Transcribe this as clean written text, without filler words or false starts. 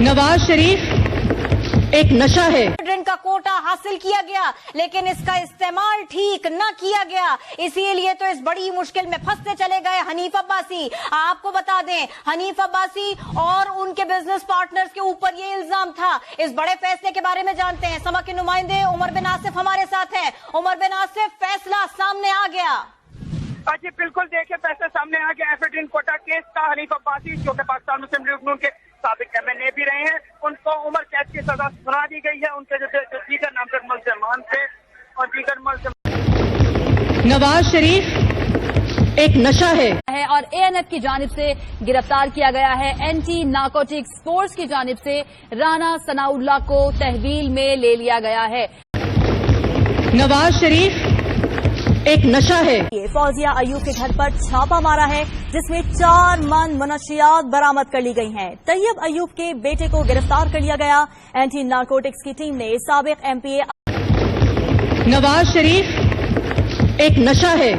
नवाज शरीफ एक नशा है। ड्रिंक का कोटा हासिल किया गया लेकिन इसका इस्तेमाल ठीक न किया गया, इसीलिए तो इस बड़ी मुश्किल में फंसते चले गए हनीफ अब्बासी। आपको बता दें, हनीफ अब्बासी और उनके बिजनेस पार्टनर्स के ऊपर ये इल्जाम था। इस बड़े फैसले के बारे में जानते हैं, समा के नुमाइंदे उमर बिन आसिफ हमारे साथ हैं। उमर बिन आसिफ, फैसला सामने आ गया। जी बिल्कुल, देखिए फैसला सामने आ गया। एफिडेविट कोटा केस का हनीफ अब्बासी जो कि पाकिस्तान मुस्लिम लीग नून के साबिक MNA भी रहे हैं, उनको उम्र कैद की सजा सुना दी गई है। उनके जो दीगर नामजद मुल्ज़िमान थे और दीगर मुल्ज़िमान। नवाज शरीफ एक नशा है और ANF की जानिब से गिरफ्तार किया गया है। एंटी नार्कोटिक्स फोर्स की जानिब से राना सनाउल्लाह को तहवील में ले लिया गया है। नवाज शरीफ एक नशा है। फौजिया अयूब के घर पर छापा मारा है जिसमें 4 मन मनशियात बरामद कर ली गई हैं। तैयब अयूब के बेटे को गिरफ्तार कर लिया गया। एंटी नार्कोटिक्स की टीम ने साबिक MPA नवाज शरीफ एक नशा है।